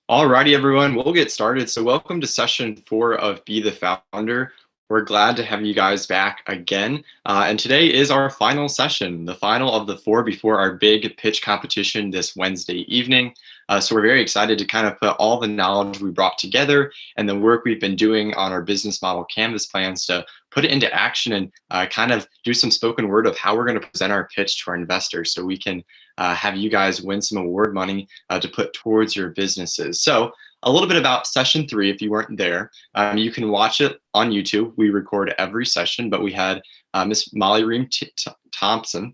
Alrighty, everyone, we'll get started. So, welcome to session 4 of Be the Founder. We're glad to have you guys back again. And today is our final session, the final of the 4 before our big pitch competition this Wednesday evening. So, we're very excited to kind of put all the knowledge we brought together and the work we've been doing on our business model canvas plans to put it into action and kind of do some spoken word of how we're going to present our pitch to our investors so we can have you guys win some award money to put towards your businesses. So a little bit about session 3, if you weren't there, you can watch it on YouTube. We record every session, but we had Miss Molly Ream Thompson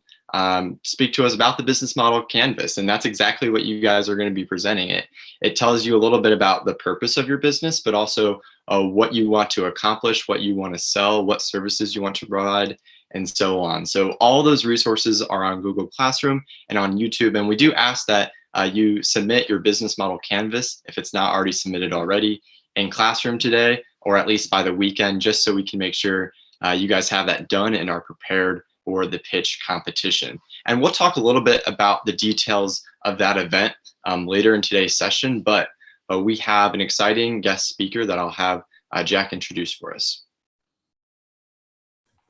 speak to us about the business model canvas, and that's exactly what you guys are going to be presenting. It tells you a little bit about the purpose of your business, but also what you want to accomplish, what you want to sell, what services you want to provide, and so on. So all those resources are on Google Classroom and on YouTube, and we do ask that you submit your business model canvas if it's not already submitted already in Classroom today, or at least by the weekend, just so we can make sure you guys have that done and are prepared for the pitch competition. And we'll talk a little bit about the details of that event later in today's session, but we have an exciting guest speaker that I'll have Jack introduce for us.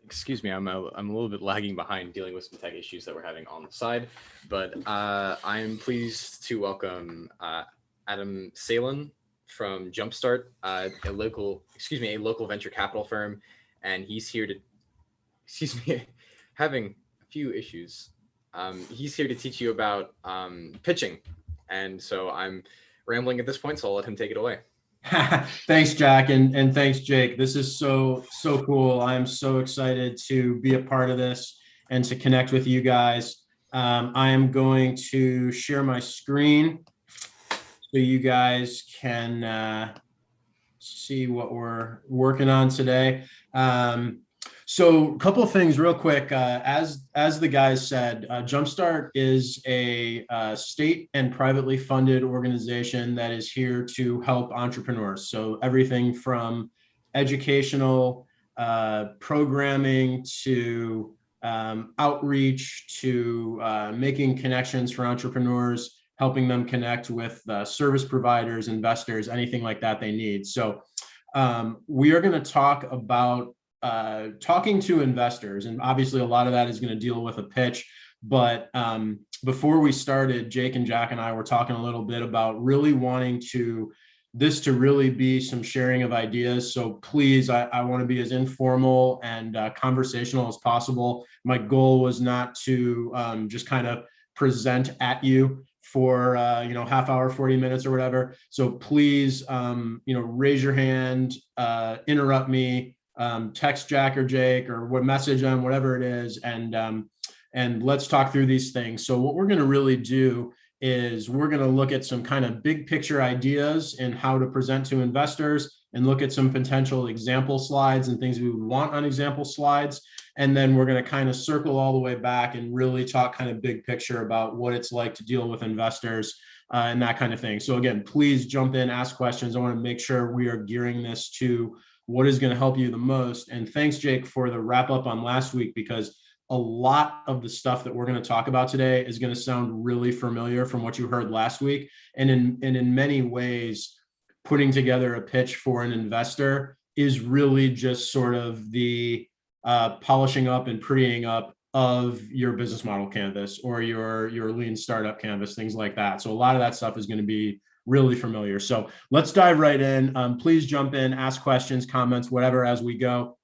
Excuse me, I'm a little bit lagging behind dealing with some tech issues that we're having on the side, but I'm pleased to welcome Adam Salin from Jumpstart, a local venture capital firm, and he's here to, having a few issues. He's here to teach you about pitching, and so I'm rambling at this point, so I'll let him take it away. Thanks, Jack, and thanks, Jake. This is so cool. I'm so excited to be a part of this and to connect with you guys. I am going to share my screen so you guys can see what we're working on today. So a couple of things real quick. As the guys said, Jumpstart is a state and privately funded organization that is here to help entrepreneurs. So everything from educational programming to outreach to making connections for entrepreneurs, helping them connect with service providers, investors, anything like that they need. So we are going to talk about talking to investors, and obviously a lot of that is going to deal with a pitch. But before we started, Jake and Jack and I were talking a little bit about really wanting this to really be some sharing of ideas. So please, I want to be as informal and conversational as possible. My goal was not to just kind of present at you for half hour, 40 minutes or whatever. So please, raise your hand, interrupt me, text Jack or Jake or what, message them, whatever it is, and let's talk through these things. So what we're going to really do is we're going to look at some kind of big picture ideas and how to present to investors, and look at some potential example slides and things we would want on example slides. And then we're going to kind of circle all the way back and really talk kind of big picture about what it's like to deal with investors and that kind of thing. So again, please jump in, ask questions. I want to make sure we are gearing this to what is going to help you the most. And thanks, Jake, for the wrap up on last week, because a lot of the stuff that we're going to talk about today is going to sound really familiar from what you heard last week. And in many ways, putting together a pitch for an investor is really just sort of the polishing up and prettying up of your business model canvas or your lean startup canvas, things like that. So a lot of that stuff is going to be really familiar. So let's dive right in. Please jump in, ask questions, comments, whatever, as we go.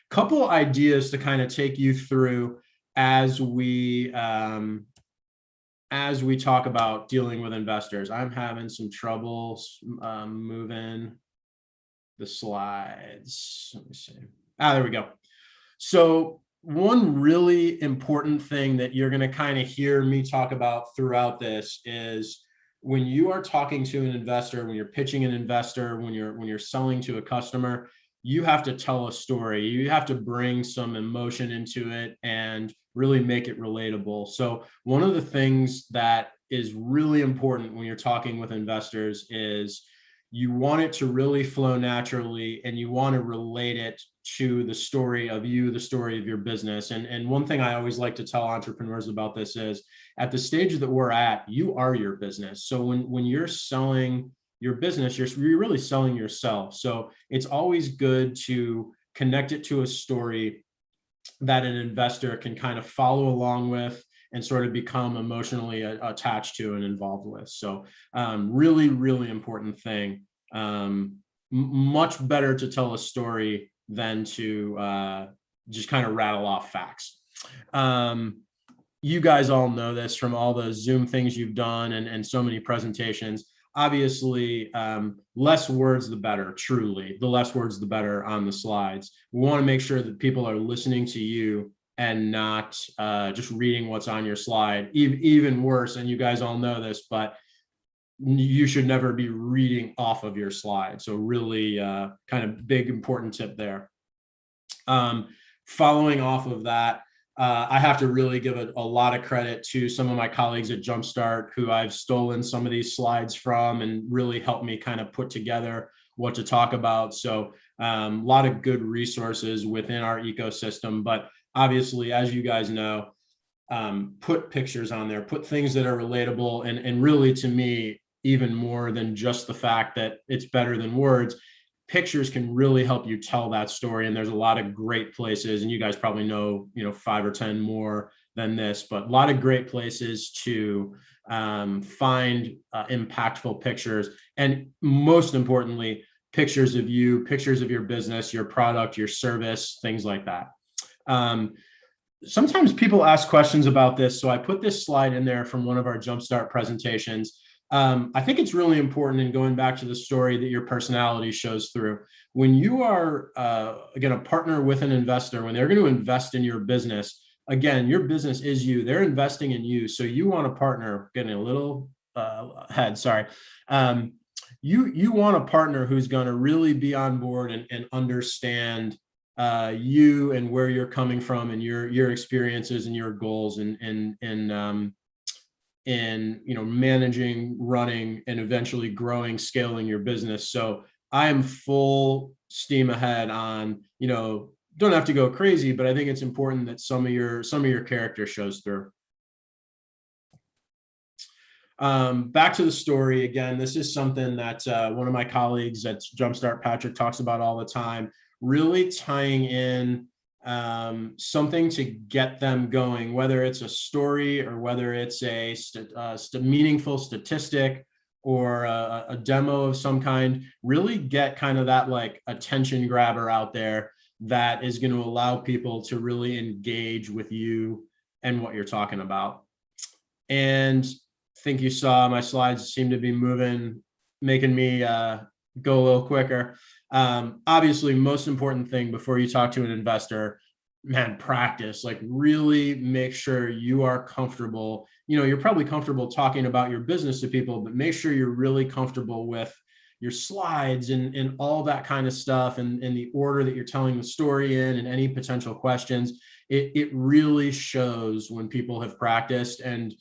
Couple ideas to kind of take you through as we talk about dealing with investors. I'm having some trouble moving the slides. Let me see. There we go. So one really important thing that you're going to kind of hear me talk about throughout this is when you are talking to an investor, when you're pitching an investor, when you're selling to a customer, you have to tell a story. You have to bring some emotion into it and really make it relatable. So one of the things that is really important when you're talking with investors is you want it to really flow naturally, and you want to relate it to the story of you, the story of your business. And one thing I always like to tell entrepreneurs about this is, at the stage that we're at, you are your business. So when you're selling your business, you're really selling yourself. So it's always good to connect it to a story that an investor can kind of follow along with and sort of become emotionally attached to and involved with. So really, really important thing. Much better to tell a story than to just kind of rattle off facts. You guys all know this from all the Zoom things you've done and so many presentations. Obviously, less words, the better, truly. The less words, the better on the slides. We want to make sure that people are listening to you and not just reading what's on your slide. Even worse, and you guys all know this, but you should never be reading off of your slide. So really kind of big, important tip there. Following off of that, I have to really give a lot of credit to some of my colleagues at Jumpstart, who I've stolen some of these slides from and really helped me kind of put together what to talk about. So a lot of good resources within our ecosystem. But obviously, as you guys know, put pictures on there, put things that are relatable, and really, to me, even more than just the fact that it's better than words, pictures can really help you tell that story. And there's a lot of great places, and you guys probably know, 5 or 10 more than this, but a lot of great places to find impactful pictures. And most importantly, pictures of you, pictures of your business, your product, your service, things like that. Sometimes people ask questions about this. So I put this slide in there from one of our Jumpstart presentations. I think it's really important, in going back to the story, that your personality shows through. When you are going to partner with an investor, when they're going to invest in your business, again, your business is you. They're investing in you. So you want a partner, getting a little ahead, sorry. You want a partner who's going to really be on board and understand you and where you're coming from, and your experiences and your goals, in managing, running, and eventually growing, scaling your business. So I am full steam ahead on, don't have to go crazy, but I think it's important that some of your character shows through. Back to the story again. This is something that one of my colleagues at Jumpstart, Patrick, talks about all the time. Really tying in something to get them going, whether it's a story or whether it's a meaningful statistic or a demo of some kind. Really get kind of that like attention grabber out there that is going to allow people to really engage with you and what you're talking about. And I think you saw my slides seem to be moving, making me go a little quicker. Obviously, most important thing before you talk to an investor, man, practice. Like, really make sure you are comfortable. You're probably comfortable talking about your business to people, but make sure you're really comfortable with your slides and all that kind of stuff, and the order that you're telling the story in, and any potential questions. It really shows when people have practiced. And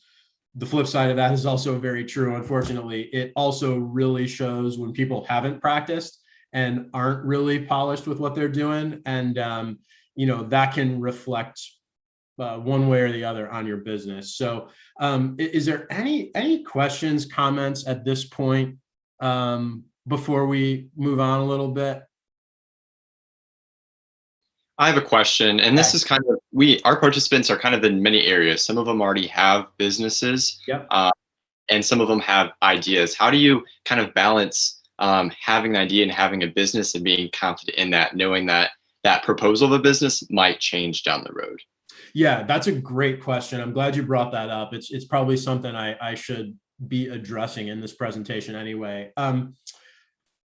the flip side of that is also very true. Unfortunately, it also really shows when people haven't practiced and aren't really polished with what they're doing. And, that can reflect one way or the other on your business. So is there any questions, comments at this point before we move on a little bit? I have a question, and this is kind of, our participants are kind of in many areas. Some of them already have businesses, Yep. And some of them have ideas. How do you kind of balance having an idea and having a business, and being confident in that, knowing that that proposal of a business might change down the road? Yeah, that's a great question. I'm glad you brought that up. It's probably something I should be addressing in this presentation anyway.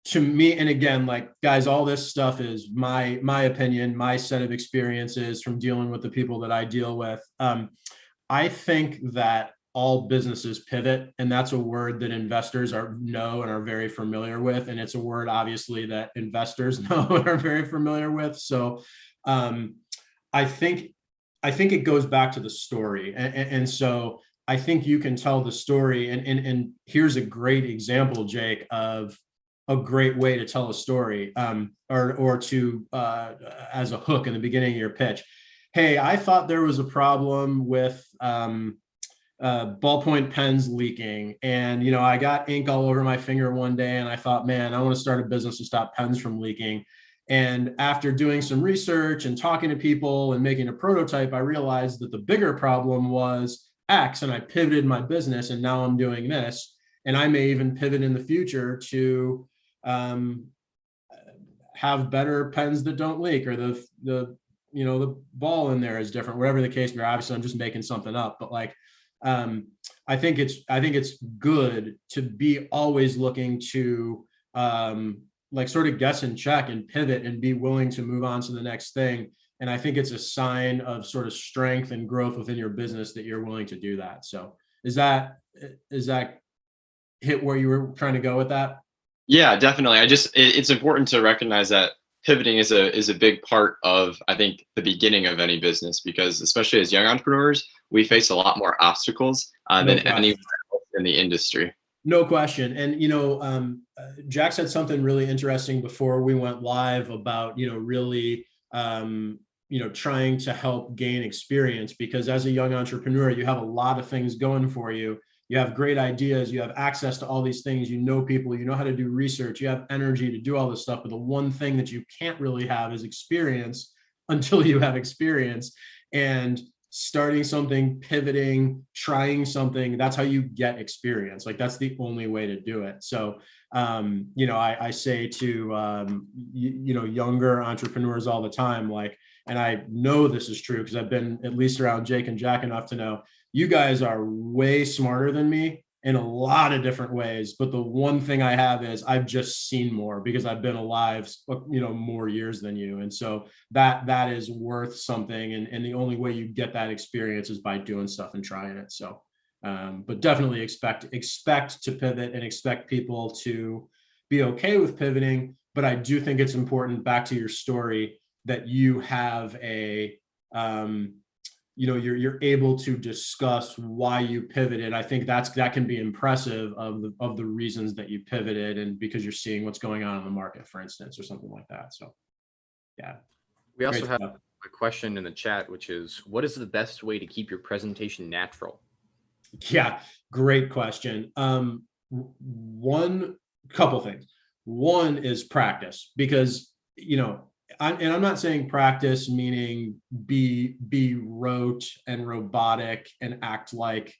To me, and again, like, guys, all this stuff is my opinion, my set of experiences from dealing with the people that I deal with. I think that all businesses pivot, and that's a word that investors know and are very familiar with, and it's a word, obviously, that investors know and are very familiar with. So I think it goes back to the story, and so I think you can tell the story, and here's a great example, Jake, of a great way to tell a story, or to as a hook in the beginning of your pitch. Hey, I thought there was a problem with ballpoint pens leaking, and I got ink all over my finger one day, and I thought, man, I want to start a business to stop pens from leaking. And after doing some research and talking to people and making a prototype, I realized that the bigger problem was X, and I pivoted my business, and now I'm doing this. And I may even pivot in the future to have better pens that don't leak, or the ball in there is different, whatever the case may be. Obviously, I'm just making something up, but like, I think it's good to be always looking to like sort of guess and check and pivot and be willing to move on to the next thing. And I think it's a sign of sort of strength and growth within your business that you're willing to do that. So is that hit where you were trying to go with that? Yeah, definitely. It's important to recognize that pivoting is a big part of, I think, the beginning of any business, because especially as young entrepreneurs, we face a lot more obstacles than anyone else in the industry. No question. And, Jack said something really interesting before we went live about, really, trying to help gain experience, because as a young entrepreneur, you have a lot of things going for you. You have great ideas, you have access to all these things, people, you know how to do research, you have energy to do all this stuff. But the one thing that you can't really have is experience until you have experience. And starting something, pivoting, trying something, that's how you get experience. Like, that's the only way to do it. So, I say to, younger entrepreneurs all the time, like, and I know this is true because I've been at least around Jake and Jack enough to know you guys are way smarter than me in a lot of different ways. But the one thing I have is I've just seen more, because I've been alive, more years than you. And so that is worth something. And the only way you get that experience is by doing stuff and trying it. So, but definitely expect to pivot, and expect people to be okay with pivoting. But I do think it's important, back to your story, that you have a, you're able to discuss why you pivoted. I think that can be impressive of the reasons that you pivoted, and because you're seeing what's going on in the market, for instance, or something like that. So, yeah. We also have a question in the chat, which is, what is the best way to keep your presentation natural? Yeah, great question. Couple things. One is practice, because, I'm not saying practice meaning be rote and robotic and act like,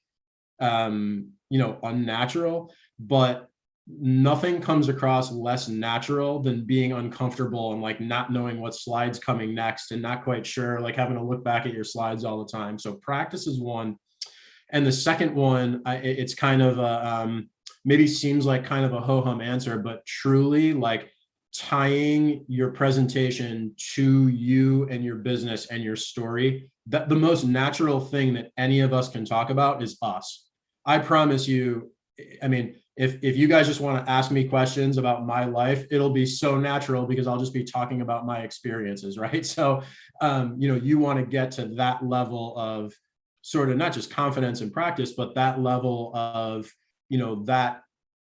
unnatural, but nothing comes across less natural than being uncomfortable and like not knowing what slide's coming next and not quite sure, like having to look back at your slides all the time. So practice is one. And the second one, it's kind of maybe seems like kind of a ho-hum answer, but truly, like, tying your presentation to you and your business and your story. That the most natural thing that any of us can talk about is us. I promise you, I mean, if you guys just want to ask me questions about my life, it'll be so natural, because I'll just be talking about my experiences, right? So, you want to get to that level of sort of not just confidence and practice, but that level of, that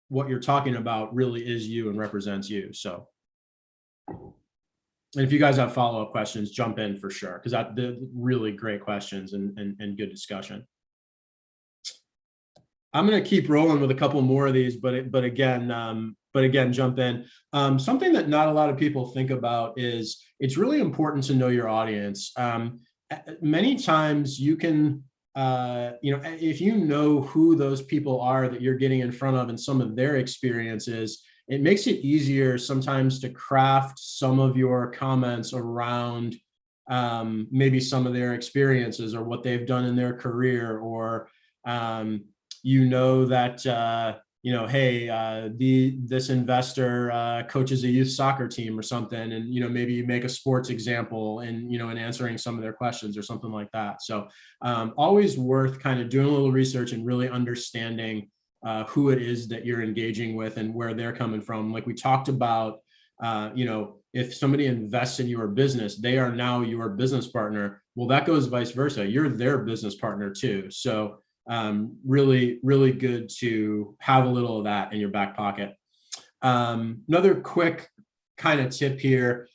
what you're talking about really is you and represents you. So, and if you guys have follow-up questions, jump in for sure, because they're really great questions and good discussion. I'm going to keep rolling with a couple more of these, but again, jump in. Something that not a lot of people think about is it's really important to know your audience. Many times you can, if you know who those people are that you're getting in front of and some of their experiences, it makes it easier sometimes to craft some of your comments around maybe some of their experiences or what they've done in their career, or that hey, this investor coaches a youth soccer team or something, and maybe you make a sports example and in answering some of their questions or something like that. So always worth kind of doing a little research and really understanding who it is that you're engaging with and where they're coming from. Like we talked about, if somebody invests in your business, they are now your business partner. Well, that goes vice versa. You're their business partner too. So really, really good to have a little of that in your back pocket. Another quick kind of tip here.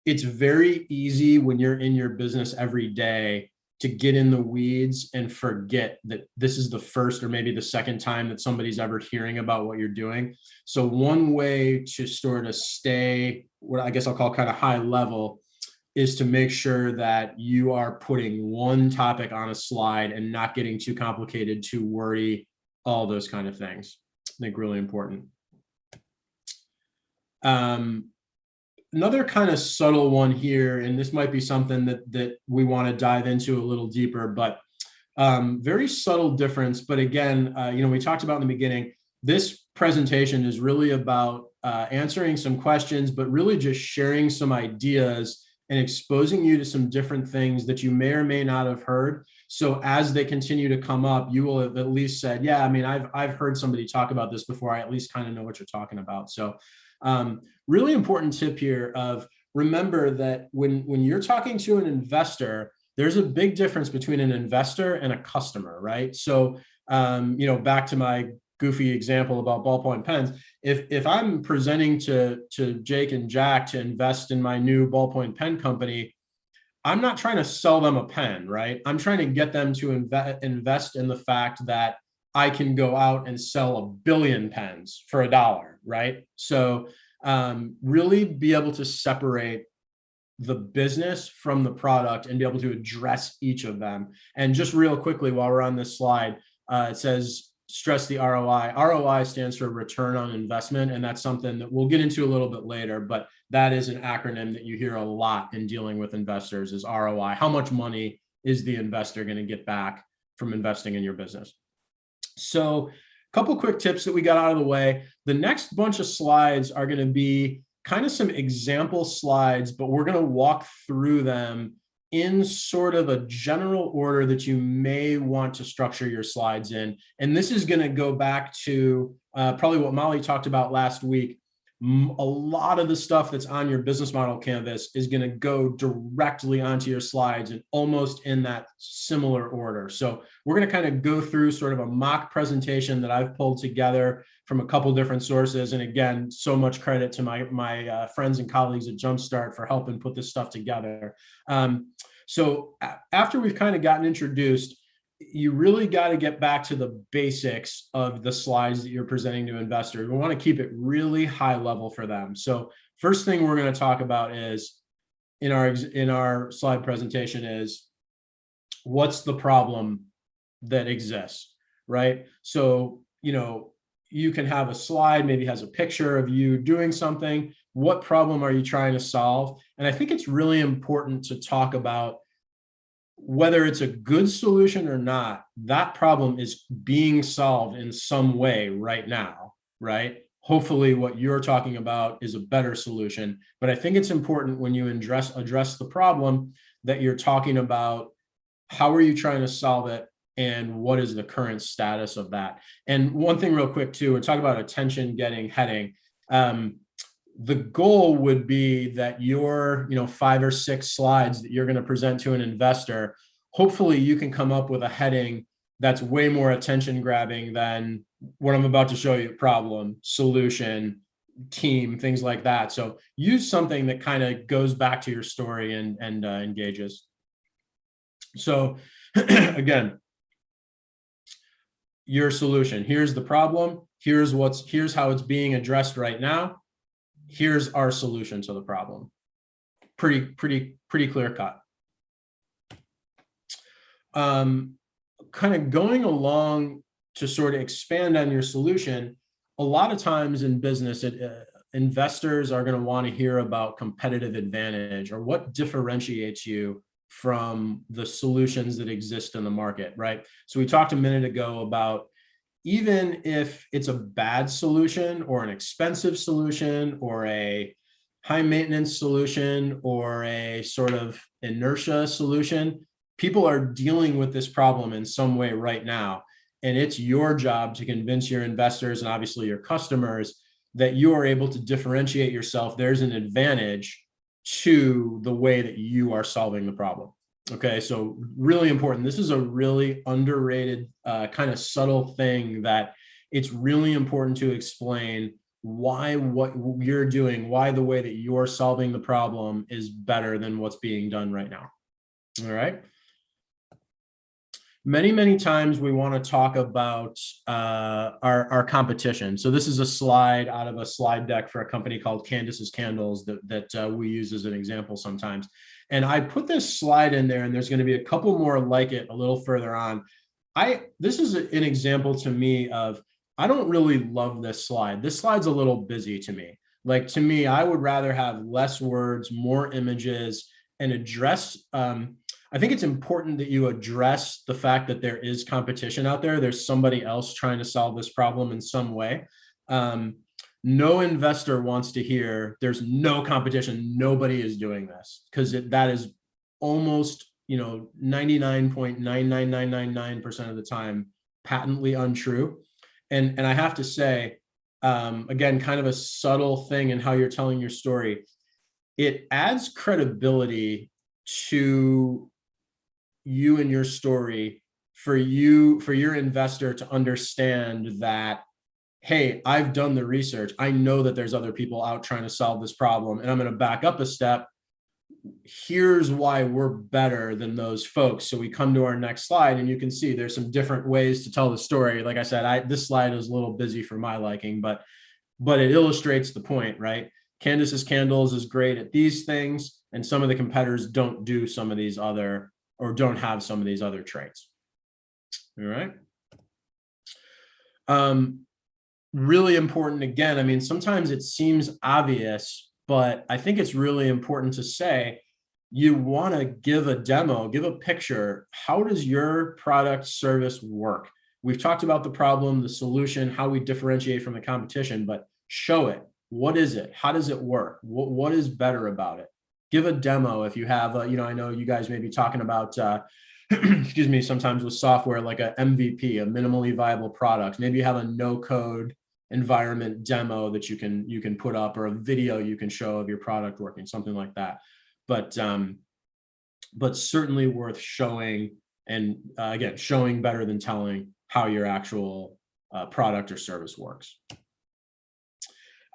It's very easy when you're in your business every day to get in the weeds and forget that this is the first or maybe the second time that somebody's ever hearing about what you're doing. So one way to sort of stay, what I guess I'll call kind of high level, is to make sure that you are putting one topic on a slide and not getting too complicated, too wordy, all those kind of things. I think really important. Another kind of subtle one here, and this might be something that we want to dive into a little deeper, but very subtle difference. But again, we talked about in the beginning, this presentation is really about answering some questions, but really just sharing some ideas and exposing you to some different things that you may or may not have heard. So as they continue to come up, you will have at least said, yeah, I mean, I've heard somebody talk about this before. I at least kind of know what you're talking about. So really important tip here of remember that when you're talking to an investor, there's a big difference between an investor and a customer, right? So, back to my goofy example about ballpoint pens. If I'm presenting to Jake and Jack to invest in my new ballpoint pen company, I'm not trying to sell them a pen, right? I'm trying to get them to invest in the fact that I can go out and sell 1 billion pens for $1, right? So really be able to separate the business from the product and be able to address each of them. And just real quickly, while we're on this slide, it says, stress the ROI. ROI stands for return on investment. And that's something that we'll get into a little bit later, but that is an acronym that you hear a lot in dealing with investors is ROI. How much money is the investor going to get back from investing in your business? So a couple quick tips that we got out of the way. The next bunch of slides are going to be kind of some example slides, but we're going to walk through them in sort of a general order that you may want to structure your slides in. And this is going to go back to probably what Molly talked about last week. A lot of the stuff that's on your business model canvas is going to go directly onto your slides and almost in that similar order. So we're going to kind of go through sort of a mock presentation that I've pulled together from a couple different sources. And again, so much credit to my friends and colleagues at Jumpstart for helping put this stuff together. So after we've kind of gotten introduced, you really got to get back to the basics of the slides that you're presenting to investors. We want to keep it really high level for them. So first thing we're going to talk about is in our slide presentation is what's the problem that exists, right? So, you can have a slide, maybe has a picture of you doing something. What problem are you trying to solve? And I think it's really important to talk about whether it's a good solution or not, that problem is being solved in some way right now, right? Hopefully what you're talking about is a better solution. But I think it's important when you address the problem that you're talking about how are you trying to solve it and what is the current status of that. And one thing real quick too, and talk about attention getting heading. The goal would be that your 5 or 6 slides that you're going to present to an investor, hopefully you can come up with a heading that's way more attention grabbing than what I'm about to show you: problem, solution, team, things like that. So use something that kind of goes back to your story and engages. So again, your solution, here's the problem, here's how it's being addressed right now. Here's our solution to the problem. Pretty clear cut. Kind of going along to sort of expand on your solution, a lot of times in business, investors are going to want to hear about competitive advantage or what differentiates you from the solutions that exist in the market, right? So we talked a minute ago about even if it's a bad solution or an expensive solution or a high maintenance solution or a sort of inertia solution, people are dealing with this problem in some way right now. And it's your job to convince your investors and obviously your customers that you are able to differentiate yourself. There's an advantage to the way that you are solving the problem. Okay, so really important. This is a really underrated kind of subtle thing that it's really important to explain why what you're doing, why the way that you're solving the problem is better than what's being done right now. All right. Many times we want to talk about our competition. So this is a slide out of a slide deck for a company called Candace's Candles that we use as an example sometimes. And I put this slide in there, and there's going to be a couple more like it a little further on. This is an example to me of, I don't really love this slide. This slide's a little busy to me. Like, to me, I would rather have less words, more images, and address, I think it's important that you address the fact that there is competition out there. There's somebody else trying to solve this problem in some way. No investor wants to hear there's no competition, nobody is doing this, because that is almost 99.99999% of the time patently untrue. And I have to say, again, kind of a subtle thing in how you're telling your story, it adds credibility to you and your story for your investor to understand that, hey, I've done the research. I know that there's other people out trying to solve this problem, and I'm going to back up a step. Here's why we're better than those folks. So we come to our next slide, and you can see there's some different ways to tell the story. Like I said, this slide is a little busy for my liking, but it illustrates the point, right? Candace's Candles is great at these things, and some of the competitors don't do some of these other, or don't have some of these other traits. All right. Really important, again, I mean, sometimes it seems obvious, but I think it's really important to say, you want to give a demo, give a picture. How does your product service work? We've talked about the problem, the solution, how we differentiate from the competition, but show it. What is it? How does it work? What is better about it? Give a demo if you have I know you guys may be talking about, excuse me, sometimes with software like a MVP, a minimally viable product. Maybe you have a no-code environment demo that you can put up, or a video you can show of your product working, something like that. But certainly worth showing, and again, showing better than telling how your actual product or service works.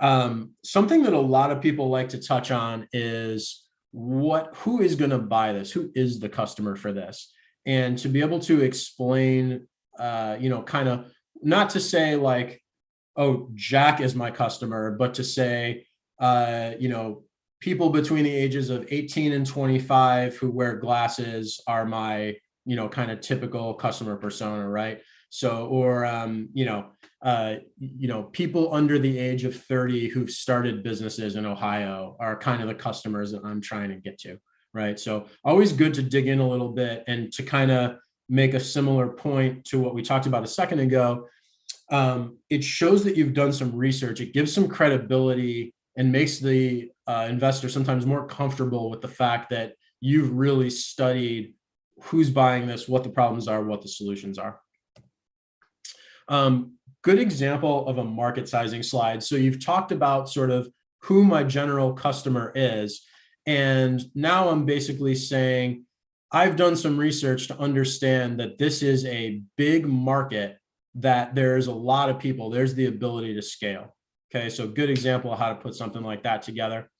Something that a lot of people like to touch on is who is going to buy this? Who is the customer for this? And to be able to explain, kind of, not to say like, oh, Jack is my customer, but to say, people between the ages of 18 and 25 who wear glasses are my, kind of typical customer persona, right? So, or, people under the age of 30 who've started businesses in Ohio are kind of the customers that I'm trying to get to, right? So always good to dig in a little bit, and to kind of make a similar point to what we talked about a second ago. It shows that you've done some research. It gives some credibility and makes the investor sometimes more comfortable with the fact that you've really studied who's buying this, what the problems are, what the solutions are. Good example of a market sizing slide. So you've talked about sort of who my general customer is. And now I'm basically saying, I've done some research to understand that this is a big market, that there's a lot of people, there's the ability to scale. Okay, so good example of how to put something like that together.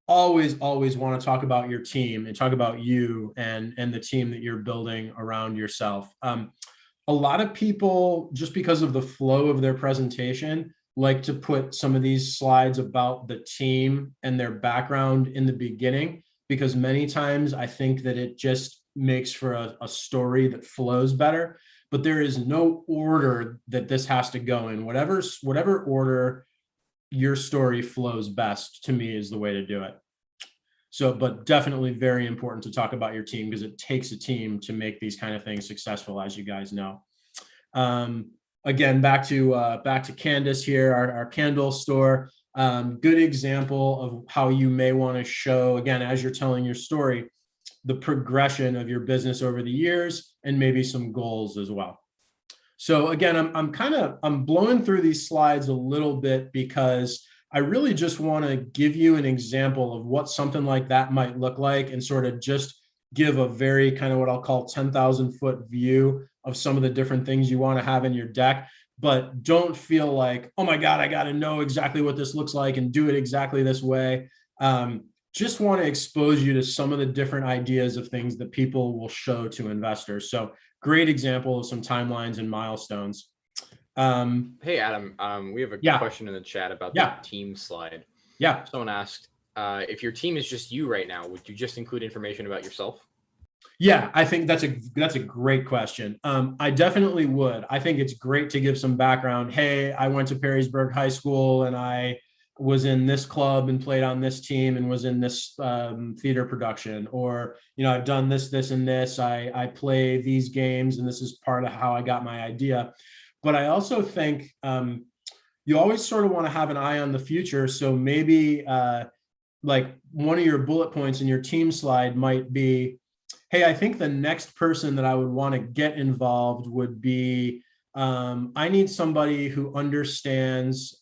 Always want to talk about your team and talk about you and the team that you're building around yourself. A lot of people, just because of the flow of their presentation, like to put some of these slides about the team and their background in the beginning, because many times I think that it just makes for a story that flows better. But there is no order that this has to go in. Whatever order your story flows best, to me, is the way to do it. So, but definitely very important to talk about your team, because it takes a team to make these kind of things successful, as you guys know. Again, back to Candace here, our candle store. Good example of how you may want to show, again, as you're telling your story, the progression of your business over the years, and maybe some goals as well. So again, I'm blowing through these slides a little bit, because I really just want to give you an example of what something like that might look like, and sort of just give a very kind of what I'll call 10,000 foot view of some of the different things you want to have in your deck. but don't feel like, oh my God, I got to know exactly what this looks like and do it exactly this way. Just want to expose you to some of the different ideas of things that people will show to investors. So great example of some timelines and milestones. Hey, Adam, we have a Yeah. question in the chat about the Yeah. team slide. Yeah. Someone asked, if your team is just you right now, would you just include information about yourself? Yeah, I think that's a great question. I definitely would. I think it's great to give some background. Hey, I went to Perrysburg High School and I was in this club and played on this team and was in this theater production, or I've done this, this, and this. I play these games, and this is part of how I got my idea. But I also think you always sort of want to have an eye on the future. So maybe like one of your bullet points in your team slide might be, hey, I think the next person that I would want to get involved would be, I need somebody who understands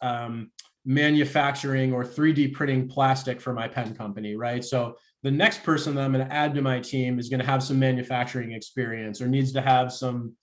manufacturing or 3D printing plastic for my pen company, right? So the next person that I'm going to add to my team is going to have some manufacturing experience, or needs to have some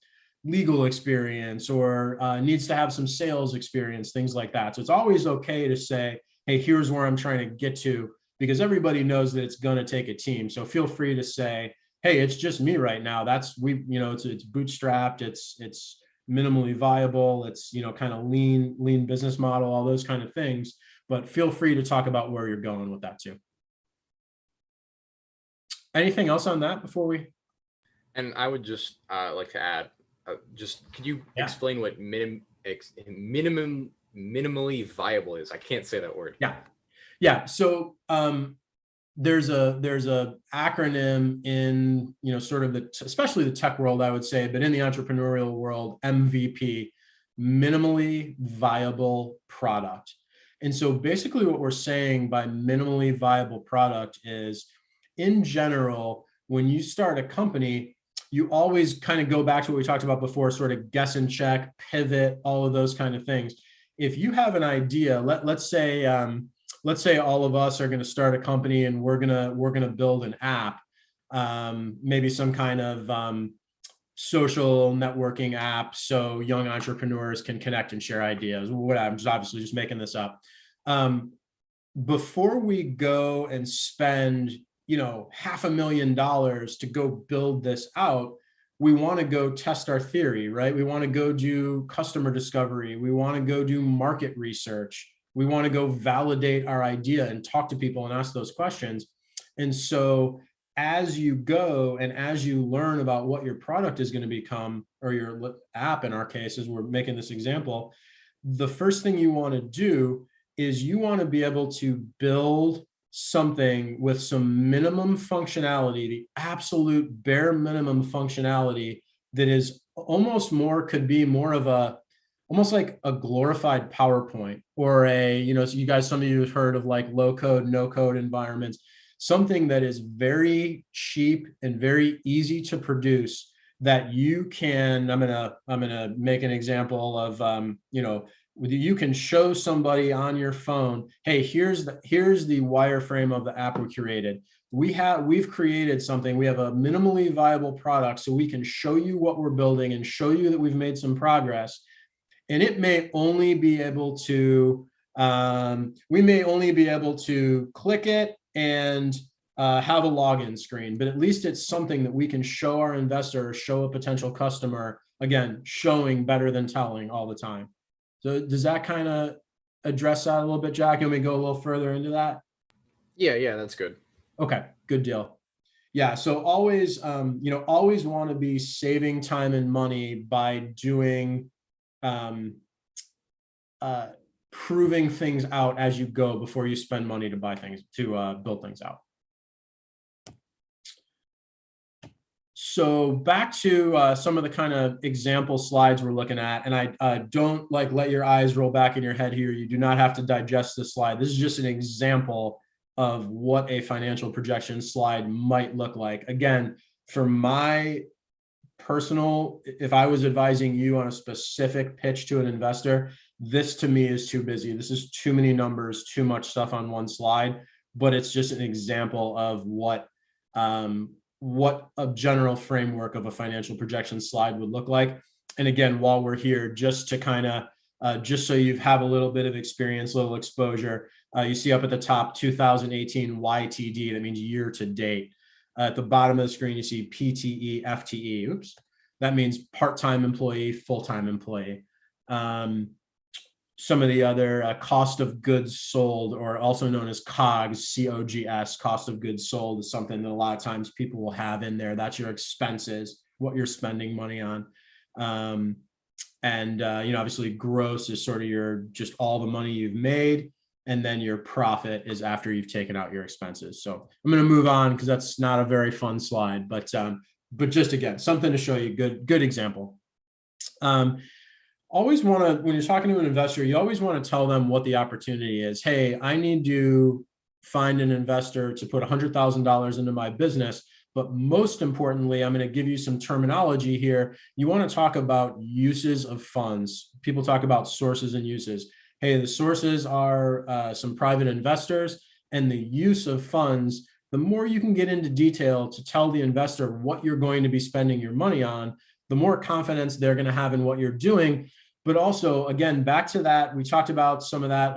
legal experience, or needs to have some sales experience, things like that. So it's always okay to say, hey, here's where I'm trying to get to, because everybody knows that it's going to take a team. So feel free to say, hey, it's just me right now. It's bootstrapped, it's minimally viable, it's kind of lean business model, all those kind of things. But feel free to talk about where you're going with that too. Anything else on that before we? And I would just like to add, could you explain what minimally viable is? I can't say that word. Yeah. So there's a acronym in sort of especially the tech world, I would say, but in the entrepreneurial world, MVP, minimally viable product. And so basically what we're saying by minimally viable product is, in general, when you start a company, you always kind of go back to what we talked about before, sort of guess and check, pivot, all of those kind of things. If you have an idea, let's say all of us are going to start a company and we're going to build an app, maybe some kind of social networking app, so young entrepreneurs can connect and share ideas. I'm just obviously just making this up. Before we go and spend $500,000 to go build this out, we want to go test our theory, right? We want to go do customer discovery. We want to go do market research. We want to go validate our idea and talk to people and ask those questions. And so as you go and as you learn about what your product is going to become, or your app in our case, as we're making this example, the first thing you want to do is you want to be able to build something with some minimum functionality, the absolute bare minimum functionality that is could be more of almost like a glorified PowerPoint, or some of you have heard of like low code, no code environments, something that is very cheap and very easy to produce, that you can, I'm gonna make an example of, you can show somebody on your phone, hey, here's the wireframe of the app we curated. We've created something. We have a minimally viable product, so we can show you what we're building and show you that we've made some progress. And it may only be able to, we may only be able to click it and have a login screen, but at least it's something that we can show our investor or show a potential customer, again, showing better than telling all the time. So does that kind of address that a little bit, Jack? Can we go a little further into that? Yeah, that's good. Okay, good deal. Yeah, so always want to be saving time and money by doing, proving things out as you go before you spend money to buy things, to build things out. So back to some of the kind of example slides we're looking at, and I don't let your eyes roll back in your head here. You do not have to digest this slide. This is just an example of what a financial projection slide might look like. Again, for my personal, if I was advising you on a specific pitch to an investor, this to me is too busy. This is too many numbers, too much stuff on one slide, but it's just an example of what a general framework of a financial projection slide would look like. and again, while we're here, just to kind of, just so you have a little bit of experience, little exposure, you see up at the top, 2018 YTD, that means year to date. At the bottom of the screen, you see PTE, FTE, oops. That means part-time employee, full-time employee. Some of the other cost of goods sold, or also known as COGS, COGS, cost of goods sold, is something that a lot of times people will have in there. That's your expenses, what you're spending money on. Obviously gross is sort of your, just all the money you've made. And then your profit is after you've taken out your expenses. So I'm going to move on because that's not a very fun slide, but just again, something to show you, good example. Always want to, when you're talking to an investor, you always want to tell them what the opportunity is. Hey, I need to find an investor to put $100,000 into my business. But most importantly, I'm going to give you some terminology here. You want to talk about uses of funds. People talk about sources and uses. Hey, the sources are some private investors, and the use of funds, the more you can get into detail to tell the investor what you're going to be spending your money on, the more confidence they're going to have in what you're doing. But also, again, back to that, we talked about some of that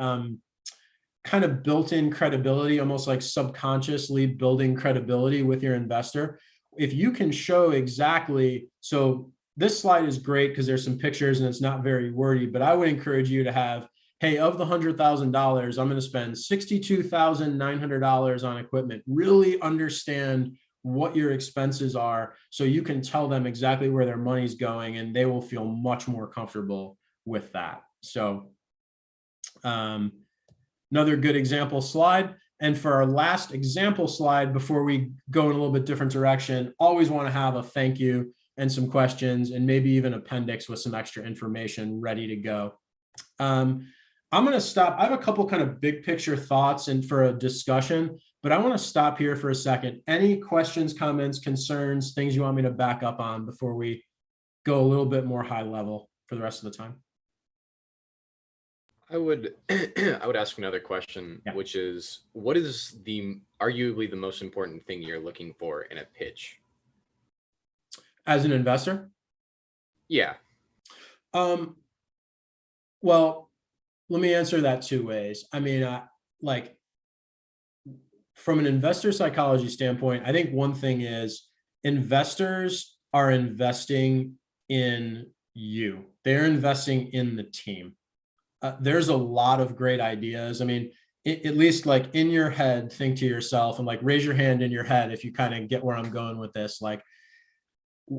kind of built-in credibility, almost like subconsciously building credibility with your investor. If you can show exactly, so this slide is great because there's some pictures and it's not very wordy, but I would encourage you to have, hey, of the $100,000, I'm going to spend $62,900 on equipment. Really understand what your expenses are so you can tell them exactly where their money's going, and they will feel much more comfortable with that. So another good example slide. And for our last example slide, before we go in a little bit different direction, always want to have a thank you and some questions, and maybe even appendix with some extra information ready to go. I'm going to stop. I have a couple kind of big picture thoughts and for a discussion, but I want to stop here for a second. Any questions, comments, concerns, things you want me to back up on before we go a little bit more high level for the rest of the time? I would ask another question, Yeah. which is, what is arguably the most important thing you're looking for in a pitch? As an investor? Yeah. Well, let me answer that two ways. I mean, like from an investor psychology standpoint, I think one thing is investors are investing in you. They're investing in the team. There's a lot of great ideas. I mean, at least like in your head, think to yourself and like raise your hand in your head if you kind of get where I'm going with this. Like,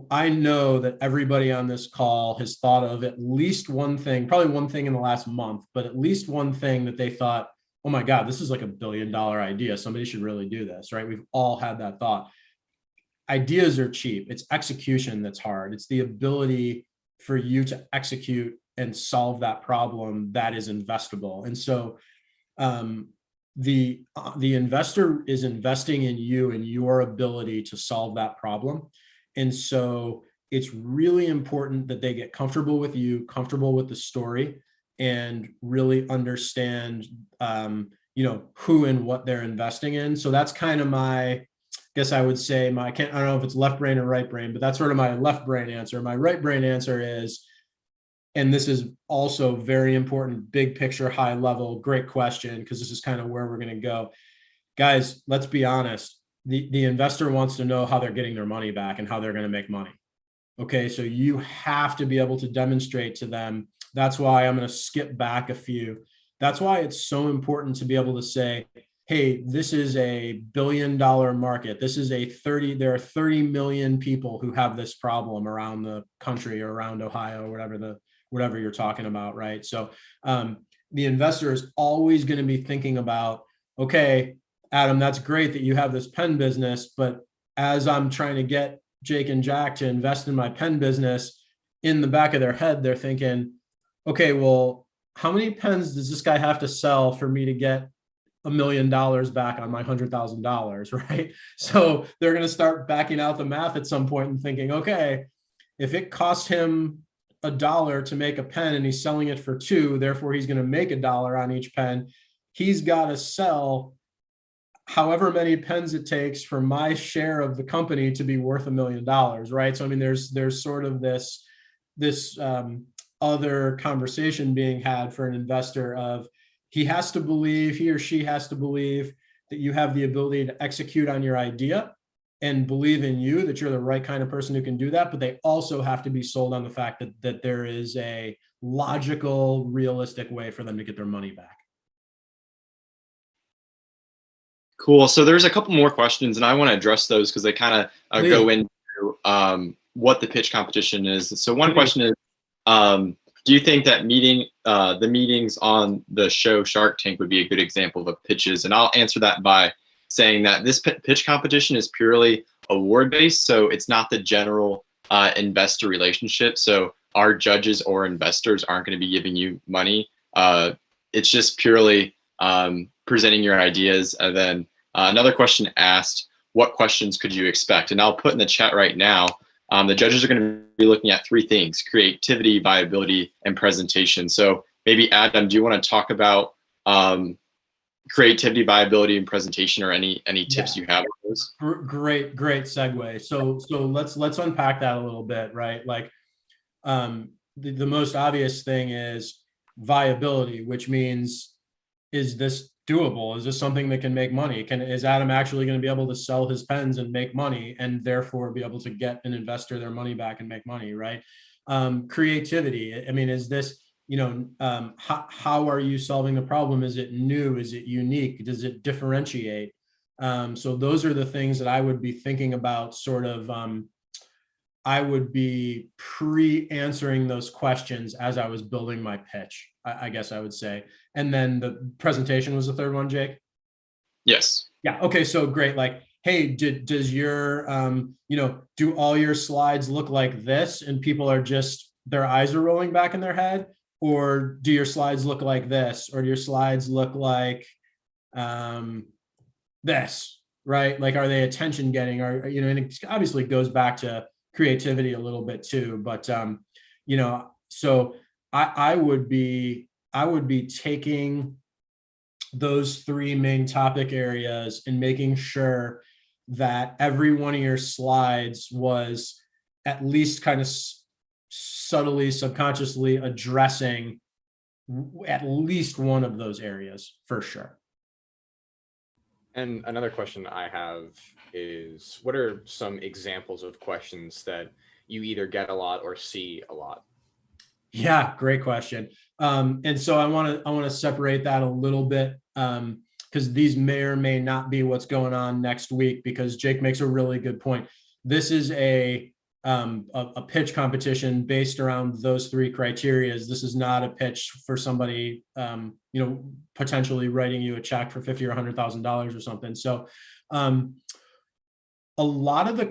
I know that everybody on this call has thought of at least one thing, probably one thing in the last month, but at least one thing that they thought, oh my God, this is like $1 billion idea. Somebody should really do this, right? We've all had that thought. Ideas are cheap. It's execution that's hard. It's the ability for you to execute and solve that problem that is investable. And so the investor is investing in you and your ability to solve that problem. And so it's really important that they get comfortable with you, comfortable with the story, and really understand, who and what they're investing in. So that's kind of I guess I would say I don't know if it's left brain or right brain, but that's sort of my left brain answer. My right brain answer is, and this is also very important, big picture, high level, great question, because this is kind of where we're going to go. Guys, let's be honest. The investor wants to know how they're getting their money back and how they're going to make money. Okay, so you have to be able to demonstrate to them. That's why I'm going to skip back a few. That's why it's so important to be able to say, hey, this is a $1 billion market. This is there are 30 million people who have this problem around the country or around Ohio, whatever you're talking about, right? So the investor is always going to be thinking about, okay, Adam, that's great that you have this pen business, but as I'm trying to get Jake and Jack to invest in my pen business, in the back of their head, they're thinking, okay, well, how many pens does this guy have to sell for me to get $1 million back on my $100,000, right? So they're going to start backing out the math at some point and thinking, okay, if it costs him $1 to make a pen and he's selling it for $2, therefore he's going to make $1 on each pen. He's got to sell however many pens it takes for my share of the company to be worth $1 million, right? So I mean, there's sort of this this other conversation being had for an investor of he or she has to believe that you have the ability to execute on your idea and believe in you, that you're the right kind of person who can do that. But they also have to be sold on the fact that there is a logical, realistic way for them to get their money back. Cool. So there's a couple more questions, and I want to address those because they kind of go into what the pitch competition is. So one question is, do you think that the meetings on the show Shark Tank would be a good example of pitches? And I'll answer that by saying that this pitch competition is purely award-based, so it's not the general investor relationship. So our judges or investors aren't going to be giving you money. It's just purely presenting your ideas. And then another question asked, what questions could you expect? And I'll put in the chat right now, the judges are going to be looking at three things: creativity, viability, and presentation. So maybe Adam, do you want to talk about creativity, viability, and presentation, or any tips you have on those? Great segue. So let's unpack that a little bit, right? Like the most obvious thing is viability, which means, is this doable? Is this something that can make money? Is Adam actually going to be able to sell his pens and make money, and therefore be able to get an investor their money back and make money, right? Creativity. I mean, is this, how are you solving the problem? Is it new? Is it unique? Does it differentiate? So those are the things that I would be thinking about, sort of, I would be pre-answering those questions as I was building my pitch, I guess I would say. And then the presentation was the third one, Jake? Yes. Yeah. Okay. So great. Like, hey, does your, do all your slides look like this and people are just, their eyes are rolling back in their head? Or do your slides look like this? Or do your slides look like this, right? Like, are they attention getting? And it obviously goes back to creativity a little bit too, but so I would be taking those three main topic areas and making sure that every one of your slides was at least kind of subtly, subconsciously addressing at least one of those areas for sure. And another question I have is, what are some examples of questions that you either get a lot or see a lot? Yeah, great question. And so I want to separate that a little bit, because these may or may not be what's going on next week, because Jake makes a really good point. This is a pitch competition based around those three criteria. This is not a pitch for somebody, potentially writing you a check for $50,000 or $100,000 or something. So a lot of the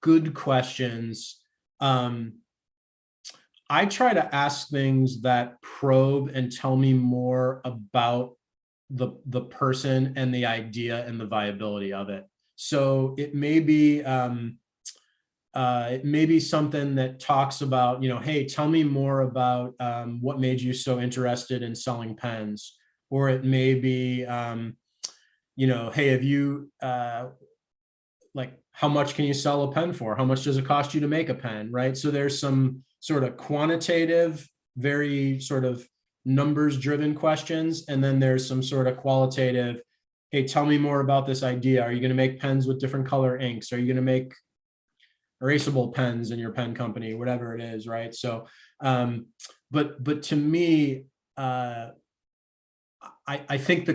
good questions, I try to ask things that probe and tell me more about the person and the idea and the viability of it. So it may be something that talks about, hey, tell me more about what made you so interested in selling pens. Or it may be, hey, have you, how much can you sell a pen for? How much does it cost you to make a pen, right? So there's some sort of quantitative, very sort of numbers-driven questions. And then there's some sort of qualitative, hey, tell me more about this idea. Are you going to make pens with different color inks? Are you going to make erasable pens in your pen company, whatever it is, right? So, but to me, I think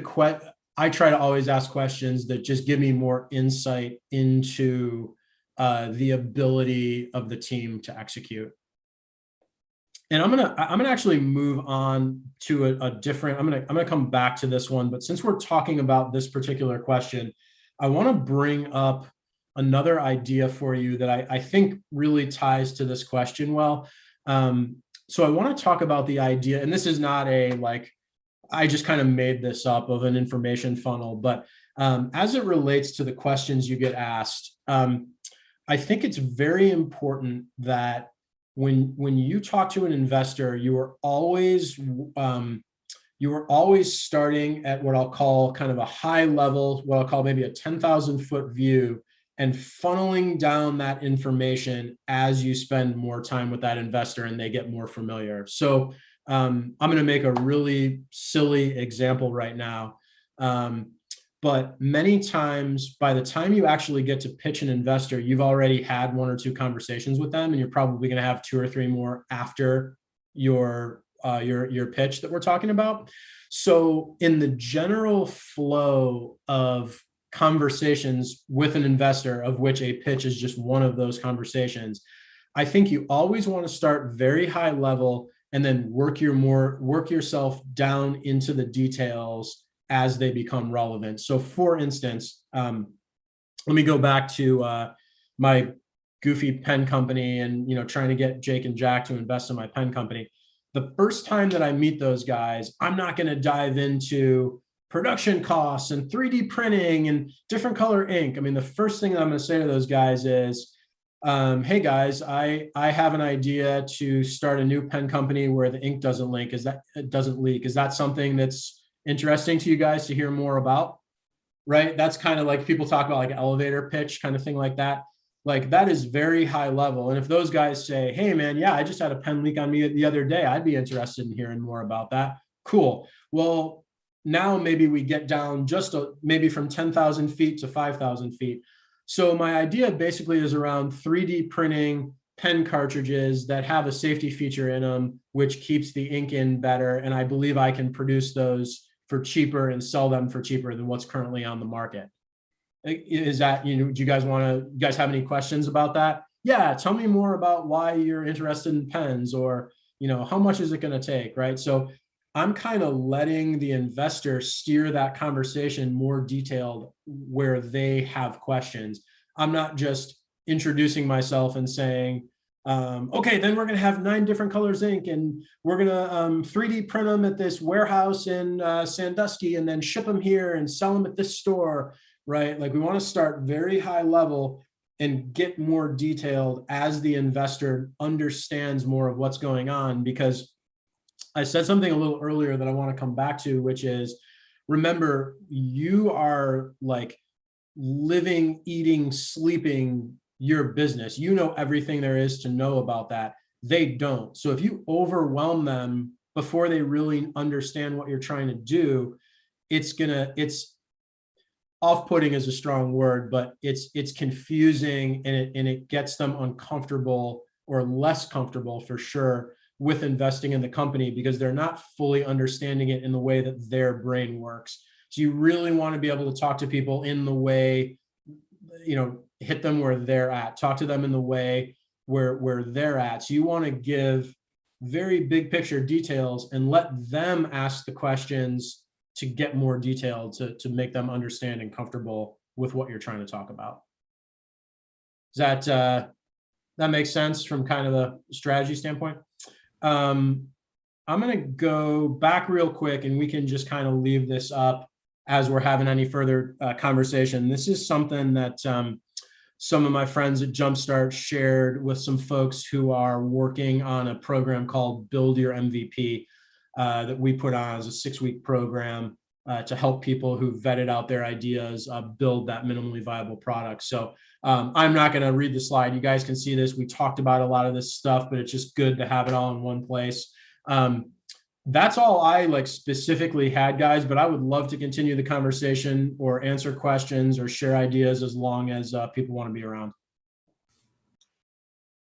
I try to always ask questions that just give me more insight into the ability of the team to execute. And I'm gonna actually move on to a different. I'm gonna come back to this one, but since we're talking about this particular question, I want to bring up another idea for you that I think really ties to this question well. So I want to talk about the idea, and this is not I just kind of made this up, of an information funnel, but as it relates to the questions you get asked, I think it's very important that when you talk to an investor, you are always starting at what I'll call kind of a high level, what I'll call maybe a 10,000 foot view, and funneling down that information as you spend more time with that investor and they get more familiar. So I'm going to make a really silly example right now. But many times, by the time you actually get to pitch an investor, you've already had 1 or 2 conversations with them, and you're probably going to have 2 or 3 more after your pitch that we're talking about. So in the general flow of conversations with an investor, of which a pitch is just one of those conversations, I think you always want to start very high level and then work yourself down into the details as they become relevant. So for instance, let me go back to my goofy pen company and, trying to get Jake and Jack to invest in my pen company. The first time that I meet those guys, I'm not going to dive into production costs and 3D printing and different color ink. I mean, the first thing that I'm going to say to those guys is, hey guys, I have an idea to start a new pen company where the ink doesn't leak. Is that something that's interesting to you guys to hear more about? Right? That's kind of like people talk about like an elevator pitch kind of thing like that. Like that is very high level. And if those guys say, hey man, yeah, I just had a pen leak on me the other day, I'd be interested in hearing more about that. Cool. Well, now maybe we get down maybe from 10,000 feet to 5,000 feet. So my idea basically is around 3D printing pen cartridges that have a safety feature in them, which keeps the ink in better. And I believe I can produce those for cheaper and sell them for cheaper than what's currently on the market. Is that, do you guys have any questions about that? Yeah, tell me more about why you're interested in pens, or, how much is it going to take, right? So I'm kind of letting the investor steer that conversation more detailed where they have questions. I'm not just introducing myself and saying, okay, then we're going to have 9 different colors ink, and we're going to 3D print them at this warehouse in Sandusky, and then ship them here and sell them at this store, right? Like we want to start very high level and get more detailed as the investor understands more of what's going on. Because I said something a little earlier that I want to come back to, which is, remember, you are like living, eating, sleeping your business. You know everything there is to know about that. They don't. So if you overwhelm them before they really understand what you're trying to do, it's off-putting is a strong word, but it's confusing, and it gets them uncomfortable, or less comfortable for sure, with investing in the company, because they're not fully understanding it in the way that their brain works. So you really want to be able to talk to people in the way, hit them where they're at, talk to them in the way where they're at. So you want to give very big picture details and let them ask the questions to get more detailed, to make them understand and comfortable with what you're trying to talk about. Does that makes sense from kind of the strategy standpoint? I'm going to go back real quick, and we can just kind of leave this up as we're having any further conversation. This is something that some of my friends at Jumpstart shared with some folks who are working on a program called Build Your MVP that we put on as a 6-week program to help people who vetted out their ideas build that minimally viable product. So I'm not going to read the slide. You guys can see this. We talked about a lot of this stuff, but it's just good to have it all in one place. That's all I specifically had, guys, but I would love to continue the conversation or answer questions or share ideas as long as people want to be around.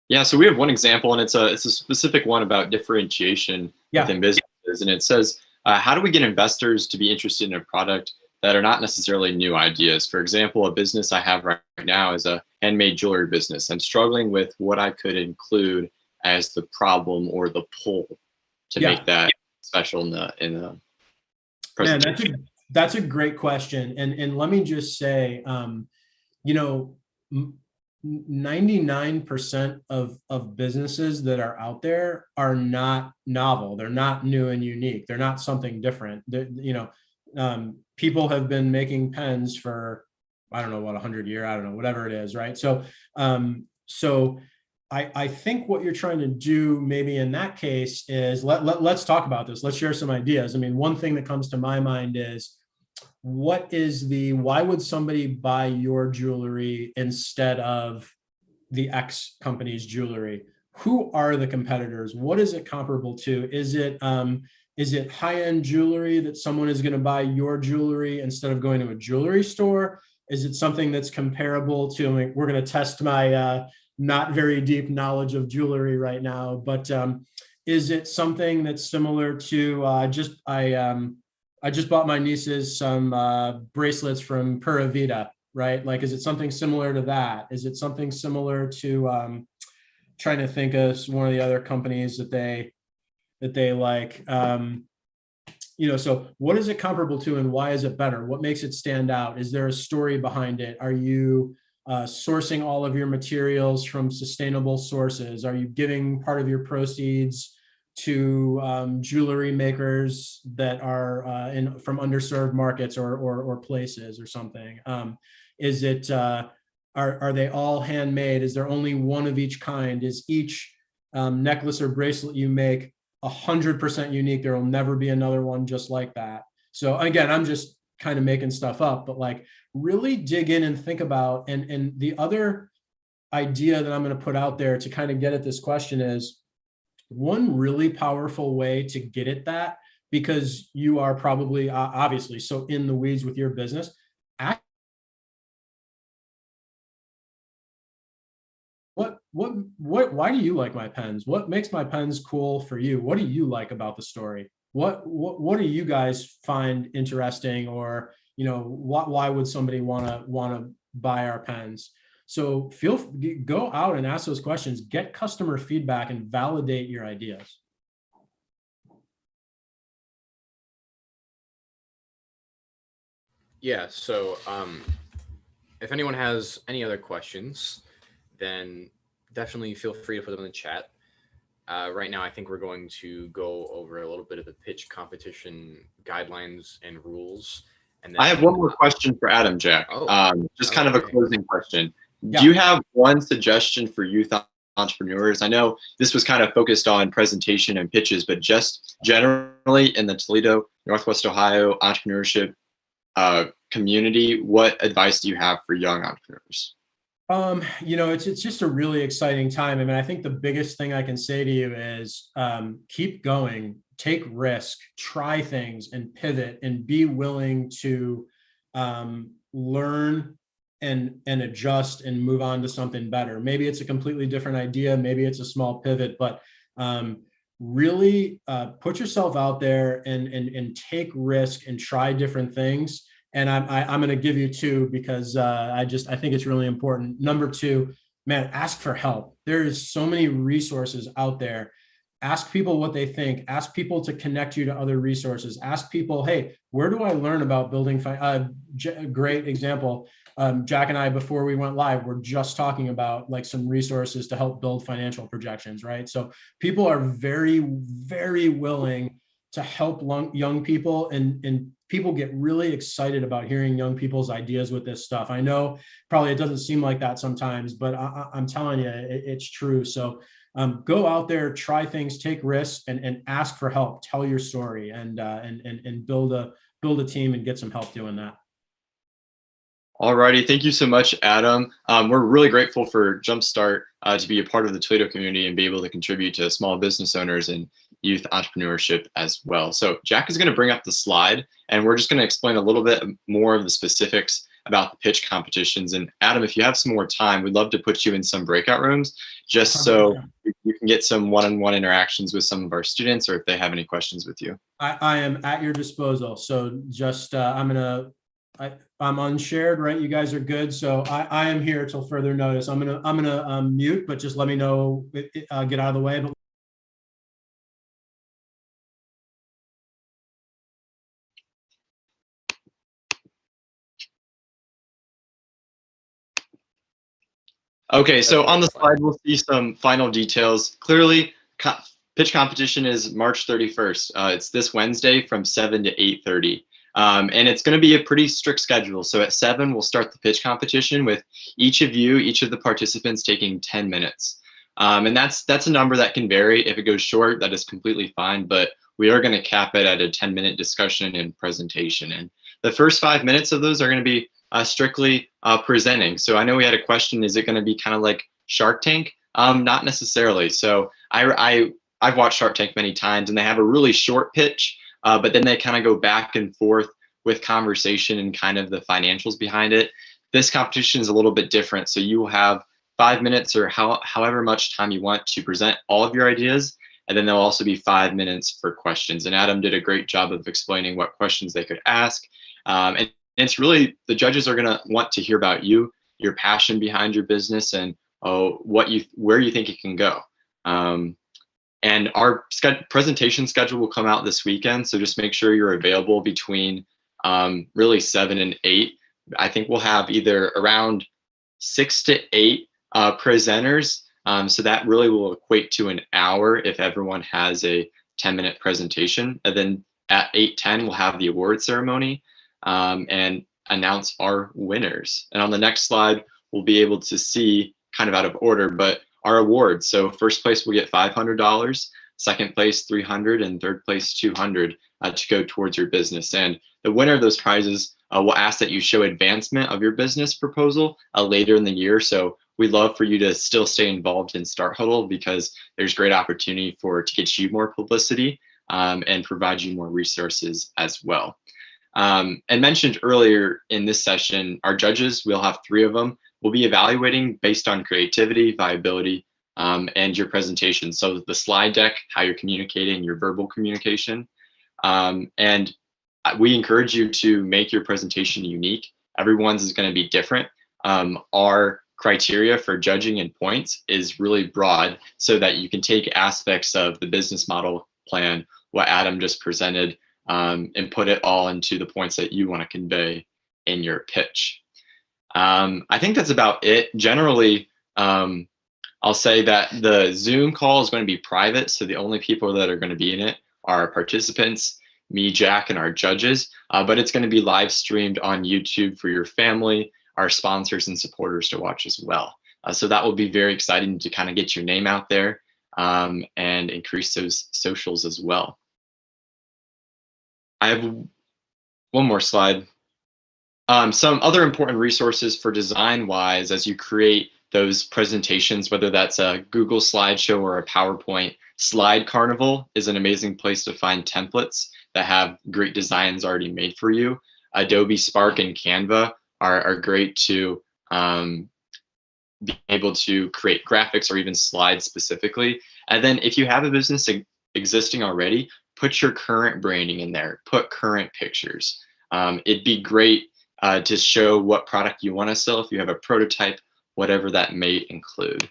Yeah, so we have one example, and it's a specific one about differentiation within businesses. And it says, how do we get investors to be interested in a product that are not necessarily new ideas? For example, a business I have right now is a handmade jewelry business. I'm struggling with what I could include as the problem or the pull to make that special in the presentation. Man, that's a great question. And let me just say, 99% of businesses that are out there are not novel. They're not new and unique. They're not something different. People have been making pens for, I don't know what, 100 years, I don't know, whatever it is, right? So I think what you're trying to do maybe in that case is let's talk about this. Let's share some ideas. I mean, one thing that comes to my mind is why would somebody buy your jewelry instead of the X company's jewelry? Who are the competitors? What is it comparable to? Is it high-end jewelry that someone is going to buy your jewelry instead of going to a jewelry store? Is it something that's comparable to, like, we're going to test my not very deep knowledge of jewelry right now, but is it something that's similar to I just bought my nieces some bracelets from Pura Vida, right? Like, is it something similar to that? Is it something similar to trying to think of one of the other companies that they like? So what is it comparable to, and why is it better? What makes it stand out? Is there a story behind it? Are you sourcing all of your materials from sustainable sources? Are you giving part of your proceeds to jewelry makers that are from underserved markets or places or something? Is it are they all handmade? Is there only one of each kind? Is each necklace or bracelet you make 100% unique? There will never be another one just like that. So again, I'm just kind of making stuff up, but like, really dig in and think about, and the other idea that I'm going to put out there to kind of get at this question is, one really powerful way to get at that, because you are probably obviously so in the weeds with your business. Why do you like my pens? What makes my pens cool for you? What do you like about the story? What do you guys find interesting, or why would somebody want to buy our pens? So go out and ask those questions, get customer feedback, and validate your ideas. Yeah, so if anyone has any other questions, then definitely feel free to put them in the chat. Right now, I think we're going to go over a little bit of the pitch competition guidelines and rules. And then I have one more question for Adam, Jack. Just kind of a closing question. Yeah. Do you have one suggestion for youth entrepreneurs? I know this was kind of focused on presentation and pitches, but just generally in the Toledo, Northwest Ohio entrepreneurship community, what advice do you have for young entrepreneurs? It's just a really exciting time. I mean, I think the biggest thing I can say to you is keep going, take risk, try things, and pivot, and be willing to learn and adjust and move on to something better. Maybe it's a completely different idea, maybe it's a small pivot, but really put yourself out there and take risk and try different things. And I'm going to give you two, because I think it's really important. Number two, man, ask for help. There is so many resources out there. Ask people what they think. Ask people to connect you to other resources. Ask people, hey, where do I learn about building? Great example. Jack and I, before we went live, were just talking about like some resources to help build financial projections, right? So people are very, very willing to help young people, and people get really excited about hearing young people's ideas with this stuff. I know probably it doesn't seem like that sometimes, but I'm telling you, it's true. So go out there, try things, take risks, and ask for help. Tell your story, and build a team and get some help doing that. Alrighty, thank you so much, Adam. We're really grateful for Jumpstart to be a part of the Toledo community and be able to contribute to small business owners and youth entrepreneurship as well. So Jack is going to bring up the slide, and we're just going to explain a little bit more of the specifics about the pitch competitions. And Adam, if you have some more time, we'd love to put you in some breakout rooms just so you can get some one-on-one interactions with some of our students, or if they have any questions with you. I am at your disposal. So just I'm unshared, right? You guys are good. So I am here till further notice. I'm gonna mute, but just let me know, get out of the way. But okay, so on the slide, we'll see some final details. Clearly, pitch competition is March 31st. It's this Wednesday from 7 to 8:30. And it's going to be a pretty strict schedule. So at 7, we'll start the pitch competition with each of the participants taking 10 minutes. And that's a number that can vary. If it goes short, that is completely fine. But we are going to cap it at a 10-minute discussion and presentation. And the first 5 minutes of those are going to be strictly presenting. So I know we had a question, is it going to be kind of like Shark Tank? Not necessarily. So I've watched Shark Tank many times, and they have a really short pitch, but then they kind of go back and forth with conversation and kind of the financials behind it. This competition is a little bit different. So you will have 5 minutes or however much time you want to present all of your ideas. And then there'll also be 5 minutes for questions. And Adam did a great job of explaining what questions they could ask. And it's really, the judges are gonna want to hear about you, your passion behind your business, and where you think it can go. And our presentation schedule will come out this weekend. So just make sure you're available between really 7 and 8. I think we'll have either around 6 to 8 presenters. So that really will equate to an hour if everyone has a 10-minute presentation. And then at 8:10, we'll have the award ceremony and announce our winners. And on the next slide, we'll be able to see, kind of out of order, but our awards. So first place will get $500, second place $300, and third place $200 to go towards your business. And the winner of those prizes will ask that you show advancement of your business proposal later in the year. So we'd love for you to still stay involved in Start Huddle, because there's great opportunity to get you more publicity and provide you more resources as well. And mentioned earlier in this session, our judges, we'll have 3 of them. We'll be evaluating based on creativity, viability, and your presentation. So the slide deck, how you're communicating, your verbal communication. And we encourage you to make your presentation unique. Everyone's is going to be different. Our criteria for judging and points is really broad, so that you can take aspects of the business model plan, what Adam just presented, and put it all into the points that you want to convey in your pitch. I think that's about it. Generally, I'll say that the Zoom call is going to be private, so the only people that are going to be in it are participants, me, Jack, and our judges, but it's going to be live streamed on YouTube for your family, our sponsors, and supporters to watch as well. So that will be very exciting to kind of get your name out there and increase those socials as well. I have one more slide. Some other important resources for design-wise as you create those presentations, whether that's a Google slideshow or a PowerPoint. Slide Carnival is an amazing place to find templates that have great designs already made for you. Adobe Spark and Canva are great to be able to create graphics or even slides specifically. And then if you have a business existing already, put your current branding in there, put current pictures. It'd be great to show what product you want to sell if you have a prototype, whatever that may include.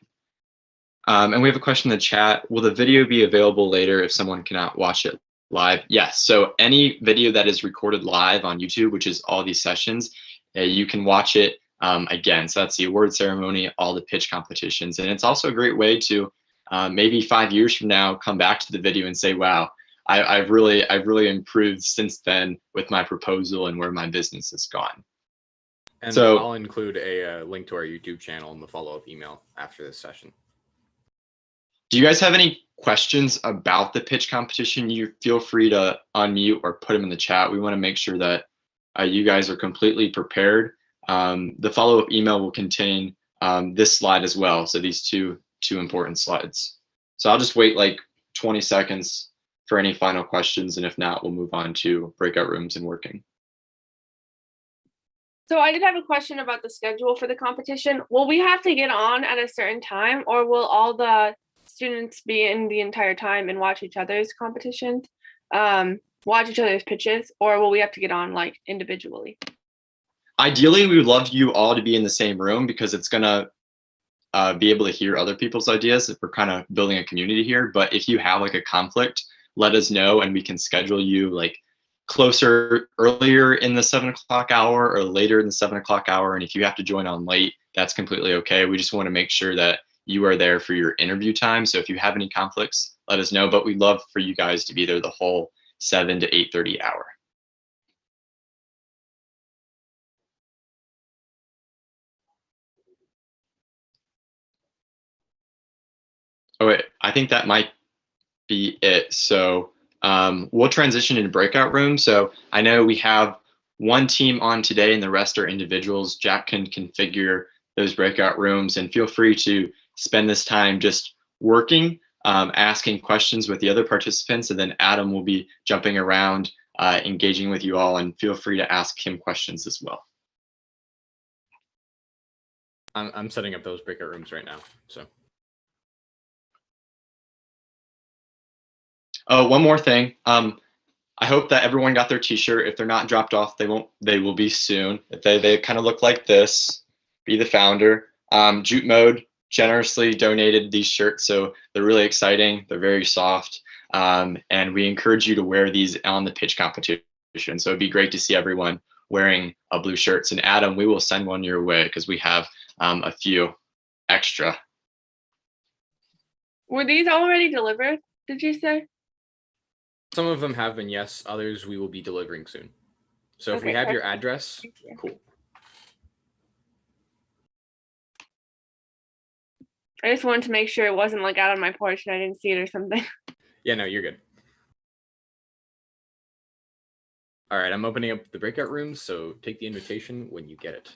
And we have a question in the chat. Will the video be available later if someone cannot watch it live? Yes. So any video that is recorded live on YouTube, which is all these sessions, you can watch it again. So that's the award ceremony, all the pitch competitions. And it's also a great way to maybe 5 years from now, come back to the video and say, wow, I've really improved since then with my proposal and where my business has gone. And so I'll include a link to our YouTube channel in the follow-up email after this session. Do you guys have any questions about the pitch competition? You feel free to unmute or put them in the chat. We want to make sure that you guys are completely prepared. The follow-up email will contain this slide as well. So these two important slides. So I'll just wait like 20 seconds for any final questions, and if not, we'll move on to breakout rooms and working. So I did have a question about the schedule for the competition. Will we have to get on at a certain time, or will all the students be in the entire time and watch each other's competitions, watch each other's pitches, or will we have to get on like individually? Ideally, we would love you all to be in the same room, because it's gonna be able to hear other people's ideas. If we're kind of building a community here, but if you have like a conflict, let us know and we can schedule you like earlier in the 7 o'clock hour or later in the 7 o'clock hour. And if you have to join on late, that's completely okay. We just want to make sure that you are there for your interview time. So if you have any conflicts, let us know, but we'd love for you guys to be there the whole 7 to 8:30 hour. Oh wait, I think that might be it. So we'll transition into breakout rooms. So I know we have one team on today and the rest are individuals, Jack can configure those breakout rooms, and feel free to spend this time just working, asking questions with the other participants, and then Adam will be jumping around, engaging with you all, and feel free to ask him questions as well. I'm setting up those breakout rooms right now. So. Oh, one more thing. I hope that everyone got their t-shirt. If they're not dropped off, they won't. They will be soon. They kind of look like this. Be the founder. Jute Mode generously donated these shirts, so they're really exciting. They're very soft, and we encourage you to wear these on the pitch competition. So it'd be great to see everyone wearing blue shirts. And Adam, we will send one your way because we have a few extra. Were these already delivered, did you say? Some of them have been, yes. Others we will be delivering soon. So if we have your address, cool. I just wanted to make sure it wasn't like out on my porch and I didn't see it or something. Yeah, no, you're good. All right, I'm opening up the breakout rooms, so take the invitation when you get it.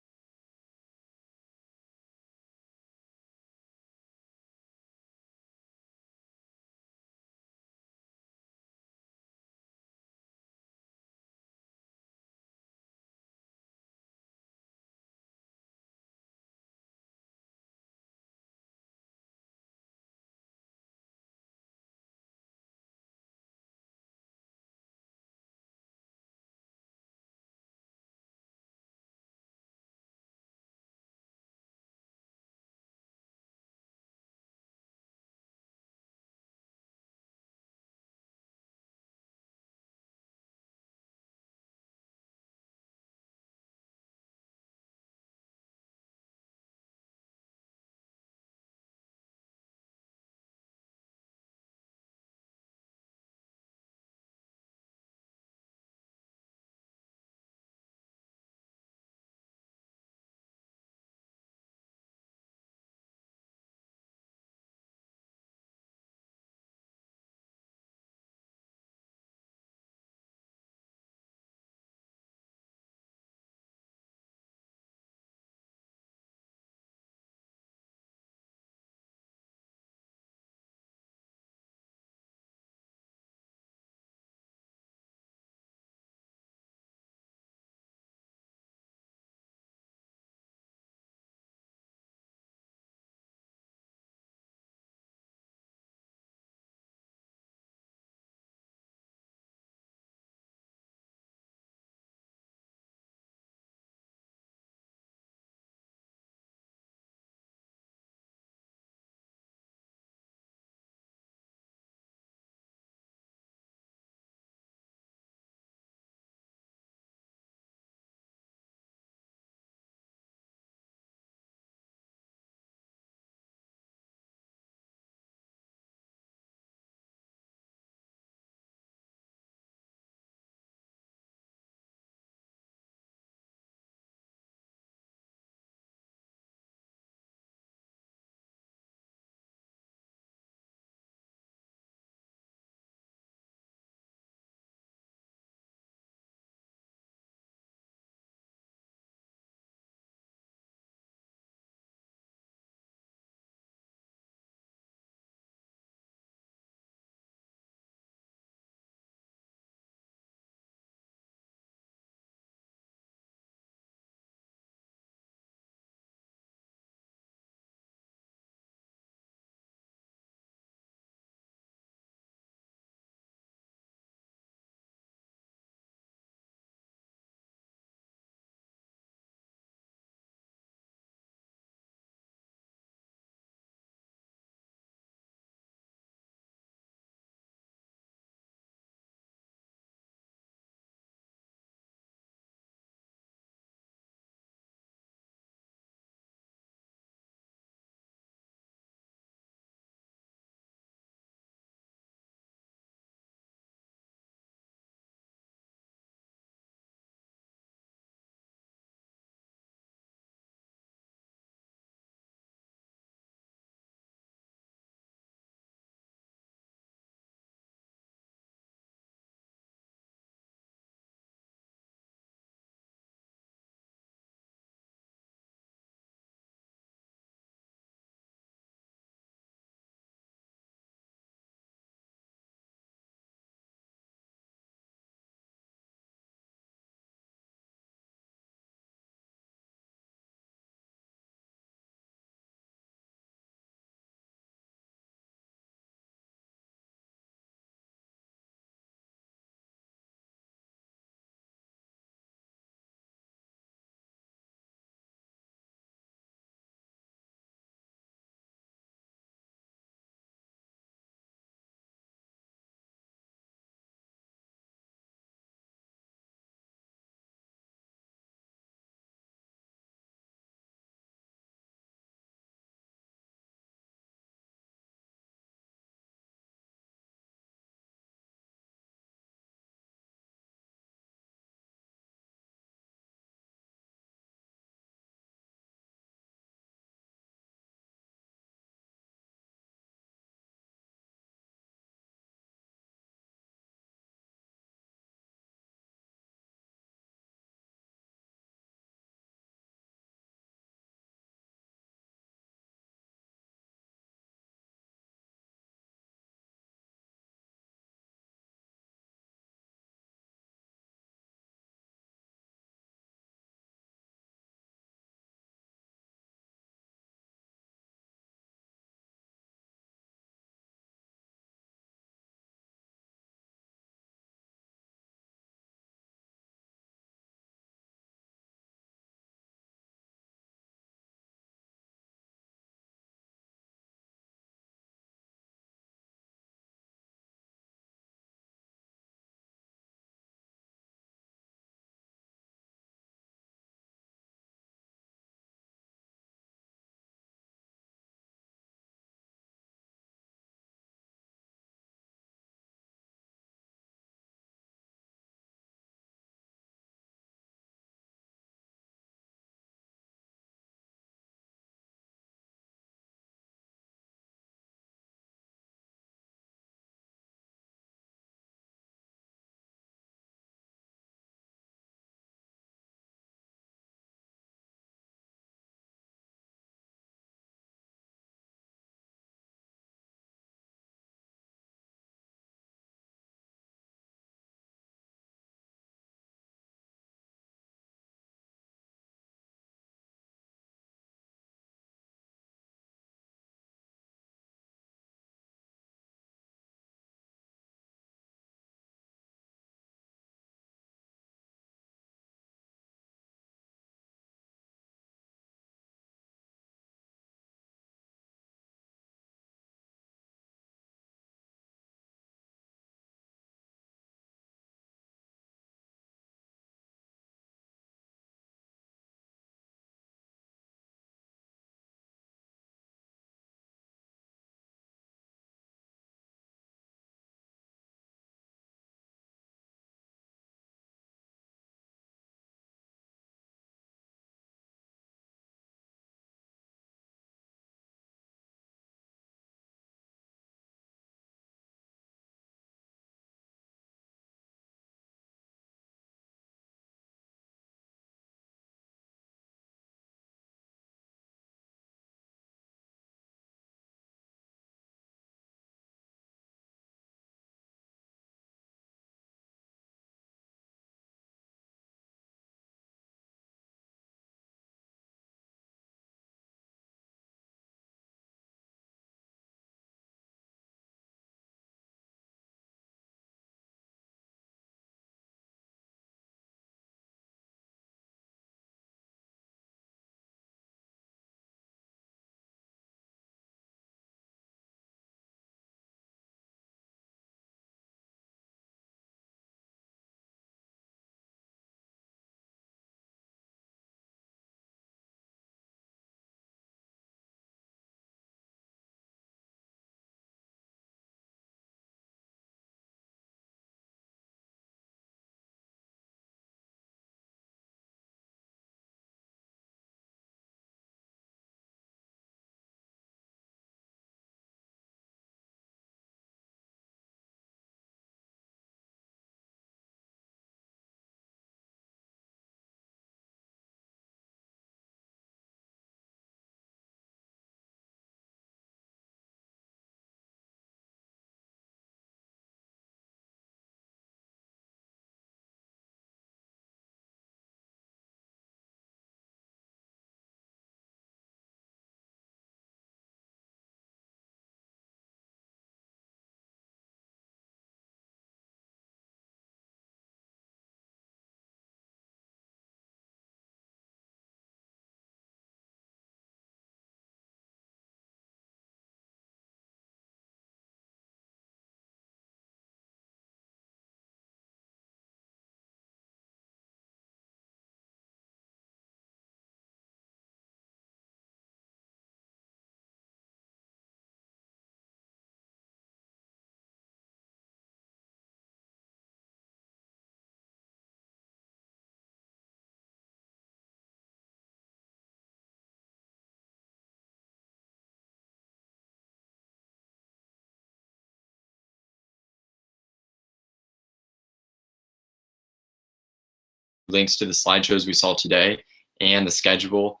links to the slideshows we saw today and the schedule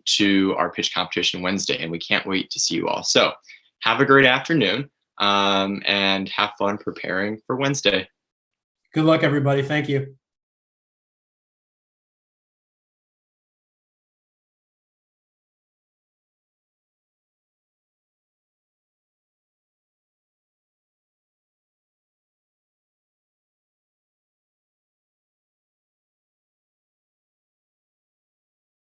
to our pitch competition Wednesday. And we can't wait to see you all. So have a great afternoon and have fun preparing for Wednesday. Good luck, everybody. Thank you.